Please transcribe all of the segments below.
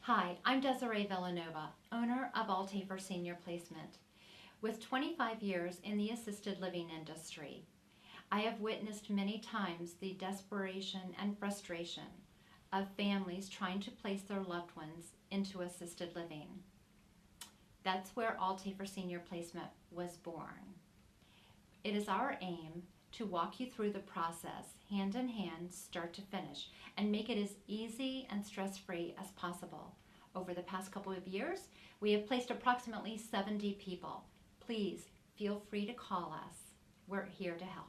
Hi, I'm Desiree Vilanova, owner of Althafer Senior Placement. With 25 years in the assisted living industry, I have witnessed many times the desperation and frustration of families trying to place their loved ones into assisted living. That's where Althafer Senior Placement was born. It is our aim to walk you through the process, hand in hand, start to finish, and make it as easy and stress-free as possible. Over the past couple of years, we have placed approximately 70 people. Please feel free to call us. We're here to help.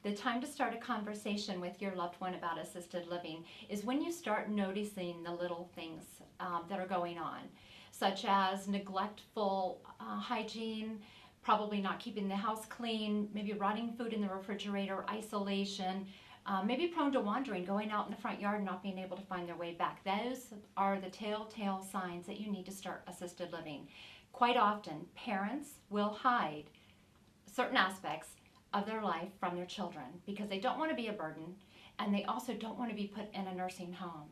The time to start a conversation with your loved one about assisted living is when you start noticing the little things that are going on, such as neglectful hygiene, probably not keeping the house clean, maybe rotting food in the refrigerator, isolation, maybe prone to wandering, going out in the front yard and not being able to find their way back. Those are the telltale signs that you need to start assisted living. Quite often, parents will hide certain aspects of their life from their children because they don't want to be a burden, and they also don't want to be put in a nursing home.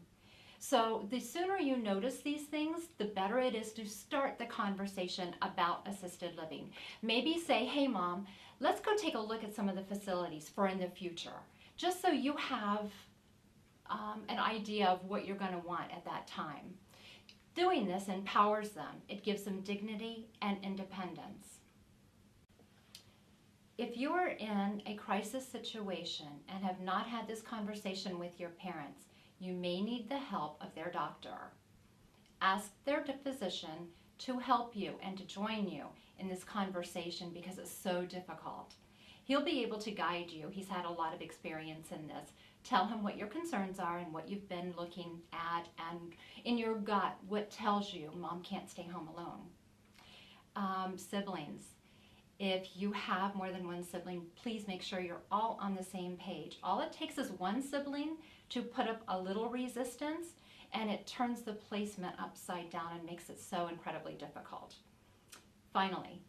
So the sooner you notice these things, the better it is to start the conversation about assisted living. Maybe say, hey mom, let's go take a look at some of the facilities for in the future, just so you have an idea of what you're going to want at that time. Doing this empowers them. It gives them dignity and independence. If you are in a crisis situation and have not had this conversation with your parents, you may need the help of their doctor. Ask their physician to help you and to join you in this conversation because it's so difficult. He'll be able to guide you. He's had a lot of experience in this. Tell him what your concerns are and what you've been looking at, and in your gut, what tells you mom can't stay home alone. Siblings. If you have more than one sibling, please make sure you're all on the same page. All it takes is one sibling to put up a little resistance, and it turns the placement upside down and makes it so incredibly difficult. Finally,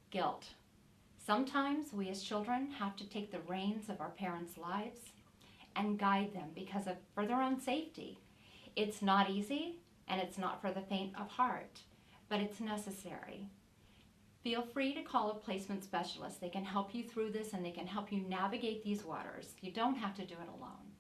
guilt. Sometimes we as children have to take the reins of our parents' lives and guide them for their own safety. It's not easy, and it's not for the faint of heart, but it's necessary. Feel free to call a placement specialist. They can help you through this, and they can help you navigate these waters. You don't have to do it alone.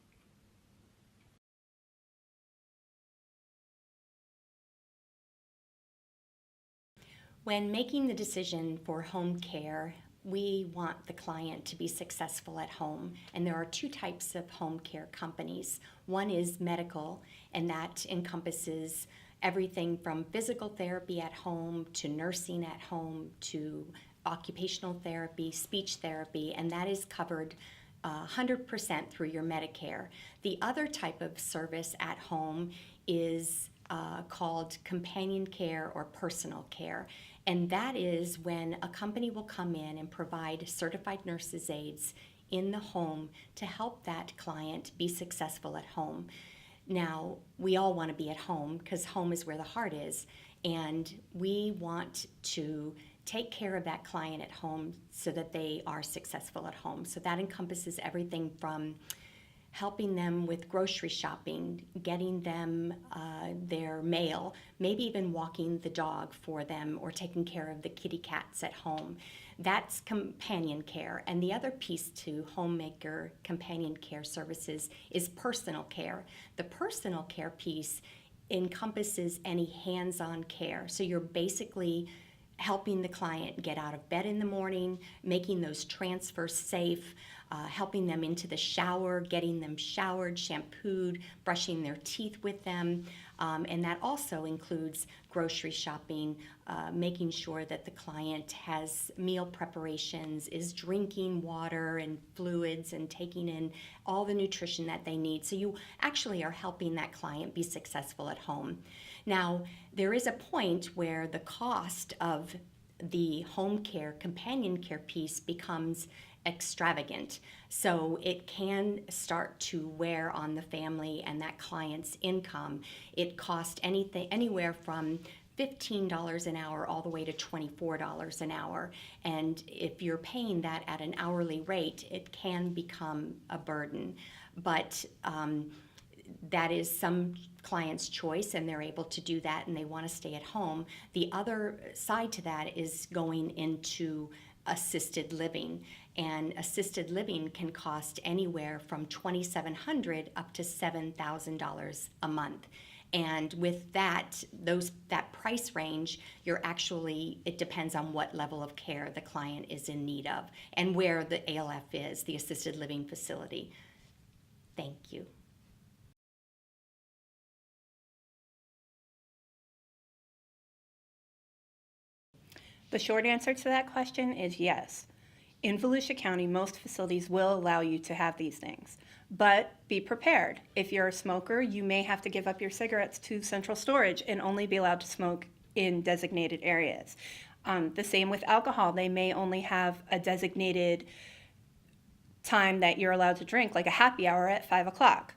When making the decision for home care, we want the client to be successful at home, and there are two types of home care companies. One is medical, and that encompasses everything from physical therapy at home to nursing at home to occupational therapy, speech therapy, and that is covered 100% through your Medicare. The other type of service at home is called companion care or personal care, and that is when a company will come in and provide certified nurses' aides in the home to help that client be successful at home. Now, we all want to be at home because home is where the heart is, and we want to take care of that client at home so that they are successful at home. So that encompasses everything from helping them with grocery shopping, getting them their mail, maybe even walking the dog for them or taking care of the kitty cats at home. That's companion care. And the other piece to homemaker companion care services is personal care. The personal care piece encompasses any hands-on care. So you're basically helping the client get out of bed in the morning, making those transfers safe, helping them into the shower, getting them showered, shampooed, brushing their teeth with them. And that also includes grocery shopping, making sure that the client has meal preparations, is drinking water and fluids and taking in all the nutrition that they need. So you actually are helping that client be successful at home. Now, there is a point where the cost of the home care, companion care piece becomes extravagant. So it can start to wear on the family and that client's income. It costs anywhere from $15 an hour all the way to $24 an hour. And if you're paying that at an hourly rate, it can become a burden. But that is some clients' choice, and they're able to do that, and they want to stay at home. The other side to that is going into assisted living, and assisted living can cost anywhere from $2,700 up to $7,000 a month. And with that price range, it depends on what level of care the client is in need of and where the ALF is, the assisted living facility. Thank you. The short answer to that question is yes. In Volusia County, most facilities will allow you to have these things, but be prepared. If you're a smoker, you may have to give up your cigarettes to central storage and only be allowed to smoke in designated areas. The same with alcohol. They may only have a designated time that you're allowed to drink, like a happy hour at 5 o'clock.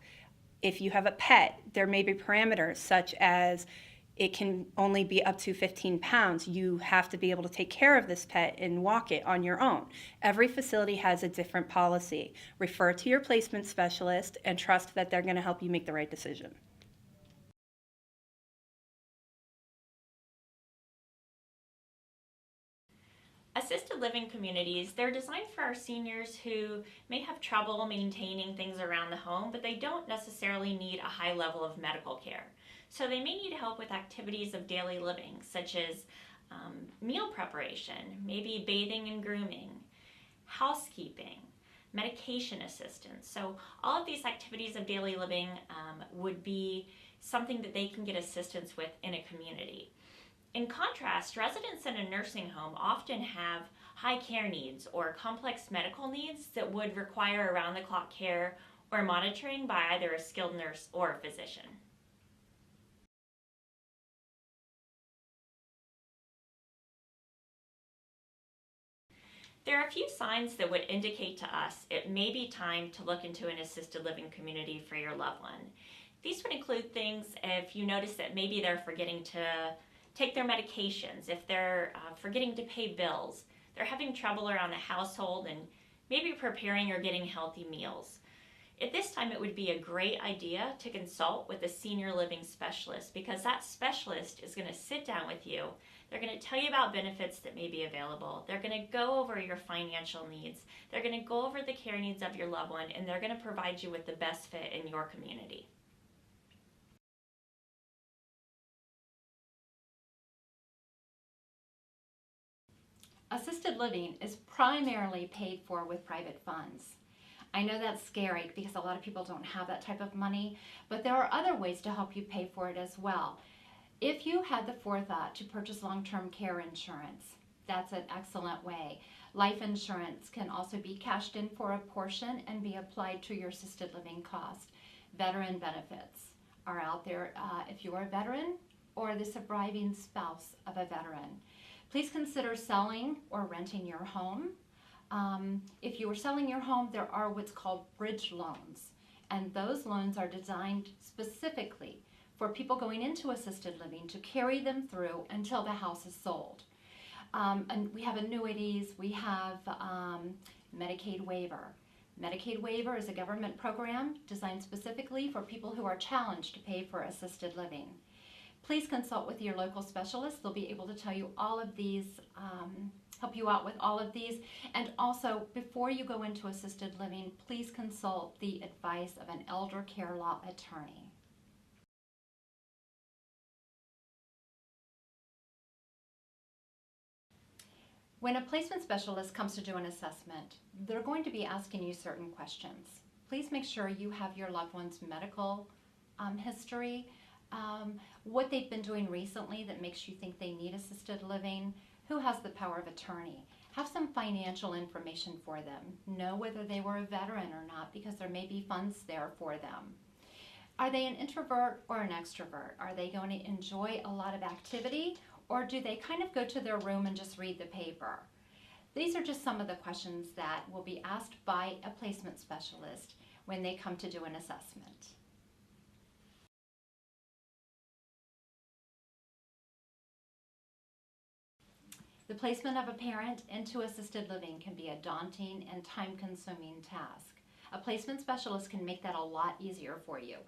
If you have a pet, there may be parameters such as it can only be up to 15 pounds. You have to be able to take care of this pet and walk it on your own. Every facility has a different policy. Refer to your placement specialist and trust that they're going to help you make the right decision. Assisted living communities, they're designed for our seniors who may have trouble maintaining things around the home, but they don't necessarily need a high level of medical care. So they may need help with activities of daily living, such as meal preparation, maybe bathing and grooming, housekeeping, medication assistance. So all of these activities of daily living would be something that they can get assistance with in a community. In contrast, residents in a nursing home often have high care needs or complex medical needs that would require around-the-clock care or monitoring by either a skilled nurse or a physician. There are a few signs that would indicate to us it may be time to look into an assisted living community for your loved one. These would include things if you notice that maybe they're forgetting to take their medications, if they're forgetting to pay bills, they're having trouble around the household and maybe preparing or getting healthy meals. At this time, it would be a great idea to consult with a senior living specialist, because that specialist is going to sit down with you. They're going to tell you about benefits that may be available. They're going to go over your financial needs. They're going to go over the care needs of your loved one, and they're going to provide you with the best fit in your community. Assisted living is primarily paid for with private funds. I know that's scary because a lot of people don't have that type of money, but there are other ways to help you pay for it as well. If you had the forethought to purchase long-term care insurance, that's an excellent way. Life insurance can also be cashed in for a portion and be applied to your assisted living cost. Veteran benefits are out there if you're a veteran or the surviving spouse of a veteran. Please consider selling or renting your home. If you are selling your home, there are what's called bridge loans, and those loans are designed specifically for people going into assisted living to carry them through until the house is sold. And we have annuities, we have Medicaid waiver. Medicaid waiver is a government program designed specifically for people who are challenged to pay for assisted living. Please consult with your local specialist. They'll be able to tell you all of these, help you out with all of these. And also, before you go into assisted living, please consult the advice of an elder care law attorney. When a placement specialist comes to do an assessment, they're going to be asking you certain questions. Please make sure you have your loved one's medical history, what they've been doing recently that makes you think they need assisted living, who has the power of attorney. Have some financial information for them. Know whether they were a veteran or not, because there may be funds there for them. Are they an introvert or an extrovert? Are they going to enjoy a lot of activity, or do they kind of go to their room and just read the paper? These are just some of the questions that will be asked by a placement specialist when they come to do an assessment. The placement of a parent into assisted living can be a daunting and time-consuming task. A placement specialist can make that a lot easier for you.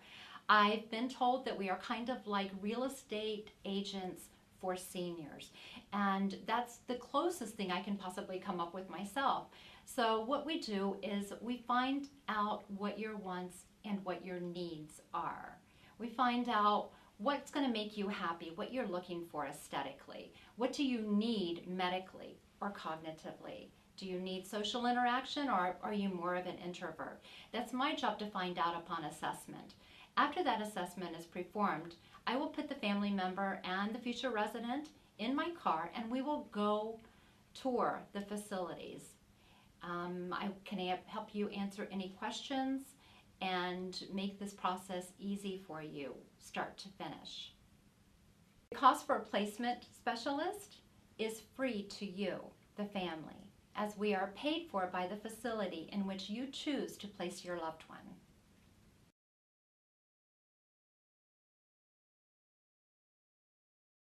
I've been told that we are kind of like real estate agents for seniors, and that's the closest thing I can possibly come up with myself. So what we do is we find out what your wants and what your needs are. We find out what's going to make you happy, what you're looking for aesthetically. What do you need medically or cognitively? Do you need social interaction, or are you more of an introvert? That's my job to find out upon assessment. After that assessment is performed, I will put the family member and the future resident in my car, and we will go tour the facilities. I can help you answer any questions and make this process easy for you, start to finish. The cost for a placement specialist is free to you, the family, as we are paid for by the facility in which you choose to place your loved one.